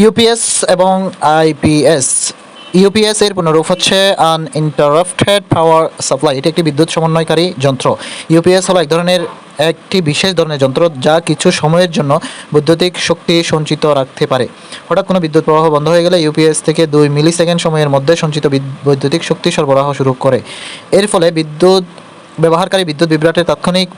UPS এবং IPS. UPS এর পুনরূপ হচ্ছে আনইন্টারাপ্টেড পাওয়ার সাপ্লাই। এটি একটি বিদ্যুৎ সমন্বয়কারী যন্ত্র। ইউপিএস হলো একটি বিশেষ ধরনের যন্ত্র যা কিছু সময়ের জন্য বৈদ্যুতিক শক্তি সঞ্চিত রাখতে পারে। হঠাৎ কোনো বিদ্যুৎ প্রবাহ বন্ধ হয়ে গেলে ইউপিএস থেকে 2 মিলিসেকেন্ড সময়ের মধ্যে সঞ্চিত বৈদ্যুতিক শক্তি সরবরাহ শুরু করে। এর ফলে ব্যবহারকারী বিদ্যুৎ বিভ্রাটের তাৎক্ষণিক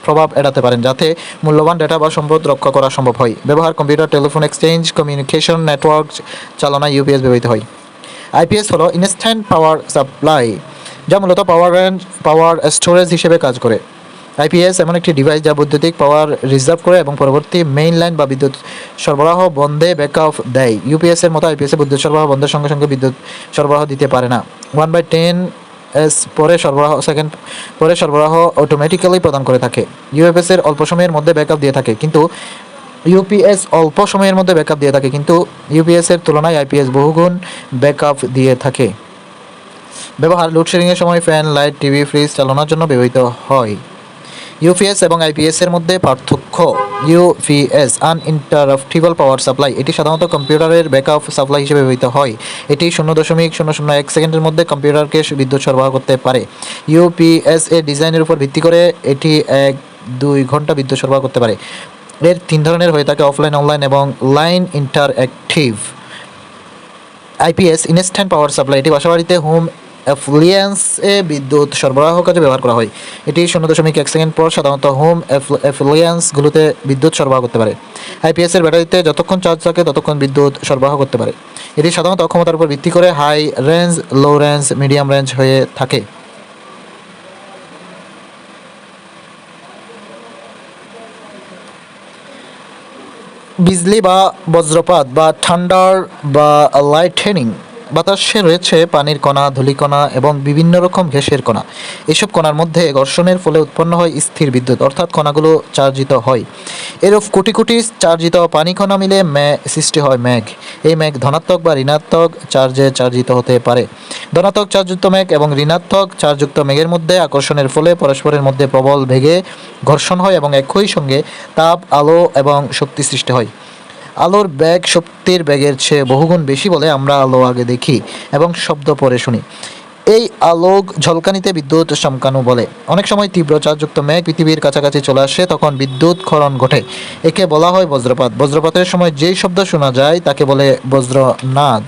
প্রভাব এড়াতে পারেন, যাতে মূল্যবান ডেটা বা সম্পদ রক্ষা করা সম্ভব হয়। ব্যবহার: computer, telephone, exchange, communication network চালনায় ইউপিএস ব্যবহৃত হয়। আইপিএস হলো ইনস্ট্যান্ট পাওয়ার সাপ্লাই, যা মূলত পাওয়ার স্টোরেজ হিসেবে কাজ করে। আইপিএস এমন একটি ডিভাইস যা বৈদ্যুতিক পাওয়ার রিজার্ভ করে এবং পরবর্তী মেইন লাইন বা বিদ্যুৎ সরবরাহ বন্ধে ব্যাকআপ দেয়। ইউপিএস এর মতো আইপিএস বিদ্যুৎ সরবরাহ বন্ধের সঙ্গে সঙ্গে বিদ্যুৎ সরবরাহ দিতে পারে না। 1/10 সেকেন্ড পরে সরবরাহ অটোমেটিক্যালি প্রদান করে থাকে। ইউপিএস এর অল্প সময়ের মধ্যে ব্যাকআপ দিয়ে থাকে, কিন্তু ইউপিএস এর তুলনায় আইপিএস বহুগুণ ব্যাকআপ দিয়ে থাকে। ব্যবহার: লোডশেডিংয়ের সময় ফ্যান, লাইট, টিভি, ফ্রিজ চালানোর জন্য ব্যবহৃত হয়। ইউপিএস এবং আইপিএস এর মধ্যে পার্থক্য: ইউপিএস আনইন্টারাপ্টিবল পাওয়ার সাপ্লাই। এটি সাধারণত কম্পিউটারের ব্যাকআপ সাপ্লাই হিসেবে ব্যবহৃত হয়। এটি 0.001 সেকেন্ডের মধ্যে কম্পিউটারকে বিদ্যুৎ সরবরাহ করতে পারে। ইউপিএস এর ডিজাইনের উপর ভিত্তি করে এটি 1-2 ঘন্টা বিদ্যুৎ সরবরাহ করতে পারে। এর 3 ধরনের হয়ে থাকে: অফলাইন, অনলাইন এবং line interactive. IPS instant power supply. এটি বাসাবাড়িতে হোম অ্যাপ্লায়েন্সে বিদ্যুৎ সরবরাহ কাজে ব্যবহার করা হয়। এটি 0.1 সেকেন্ড পর সাধারণত হোম অ্যাপ্লায়েন্সগুলোতে বিদ্যুৎ সরবরাহ করতে পারে। আইপিএস এর ব্যাটারিতে যতক্ষণ চার্জ থাকে ততক্ষণ বিদ্যুৎ সরবরাহ করতে পারে। এটি সাধারণত ক্ষমতার উপর ভিত্তি করে high range, low range, medium range হয়ে থাকে। বিজলি বা বজ্রপাত বা থান্ডার বা লাইটনিং। বাতাসে রয়েছে পানির কণা, ধূলিকণা এবং বিভিন্ন রকম গ্যাসের কণা। এসব কণার মধ্যে ঘর্ষণের ফলে উৎপন্ন হয় স্থির বিদ্যুৎ, অর্থাৎ কণাগুলো চার্জিত হয়। এরূপ কোটি কোটি চার্জিত পানি কণা মিলে সৃষ্টি হয় মেঘ। এই মেঘ ধনাত্মক বা ঋণাত্মক চার্জে চার্জিত হতে পারে। ধনাত্মক চার্জযুক্ত মেঘ এবং ঋণাত্মক চার্জযুক্ত মেঘের মধ্যে আকর্ষণের ফলে পরস্পরের মধ্যে প্রবল বেগে ঘর্ষণ হয় এবং একই সঙ্গে তাপ, আলো এবং শক্তি সৃষ্টি হয়। আলোর বেগ শক্তির বেগের চেয়ে বহুগুণ বেশি বলে আমরা আলো আগে দেখি এবং শব্দ পরে শুনি। এই আলোক ঝলকানিতে বিদ্যুৎ চমকানো বলে। অনেক সময় তীব্র চার্জযুক্ত মেঘ পৃথিবীর কাছাকাছি চলে আসে, তখন বিদ্যুৎ ক্ষরণ ঘটে। একে বলা হয় বজ্রপাত। বজ্রপাতের সময় যেই শব্দ শোনা যায় তাকে বলে বজ্রনাদ।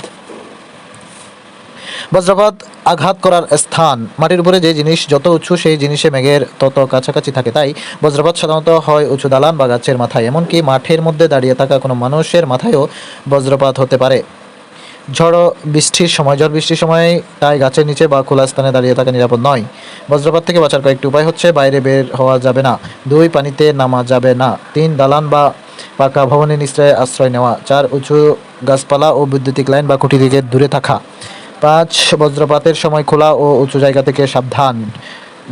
বজ্রপাত আঘাত করার স্থান: মাটির উপরে যে জিনিস যত উঁচু সেই জিনিসে মেঘের তত কাছাকাছি থাকে। তাই বজ্রপাত সাধারণত হয় উঁচু দালান বা গাছের মাথায়, এমনকি মাঠের মধ্যে দাঁড়িয়ে থাকা কোনো মানুষের মাথায়ও বজ্রপাত হতে পারে। ঝড় বৃষ্টির সময় তাই গাছের নিচে বা খোলা স্থানে দাঁড়িয়ে থাকা নিরাপদ নয়। বজ্রপাত থেকে বাঁচার কয়েকটি উপায় হচ্ছে: বাইরে বের হওয়া যাবে না। 2 পানিতে নামা যাবে না। 3 দালান বা পাকা ভবনের নিচে আশ্রয় নেওয়া। 4 উঁচু গাছপালা ও বৈদ্যুতিক লাইন বা খুঁটি থেকে দূরে থাকা। 5 বজ্রপাতের সময় খোলা ও উঁচু জায়গা থেকে সাবধান।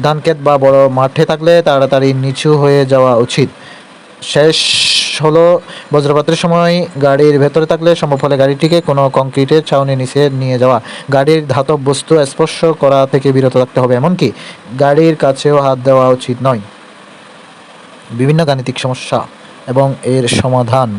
ধানক্ষেত বা বড় মাঠে থাকলে তাড়াতাড়ি নিচু হয়ে যাওয়া উচিত। শেষ হলো, বজ্রপাতের সময় গাড়ির ভেতরে থাকলে সম্ভব হলে গাড়িটিকে কোনো কংক্রিটের ছাউনির নিচে নিয়ে যাওয়া। গাড়ির ধাতব বস্তু স্পর্শ করা থেকে বিরত থাকতে হবে, এমনকি গাড়ির কাছেও হাত দেওয়া উচিত নয়। বিভিন্ন গাণিতিক সমস্যা এবং এর সমাধান।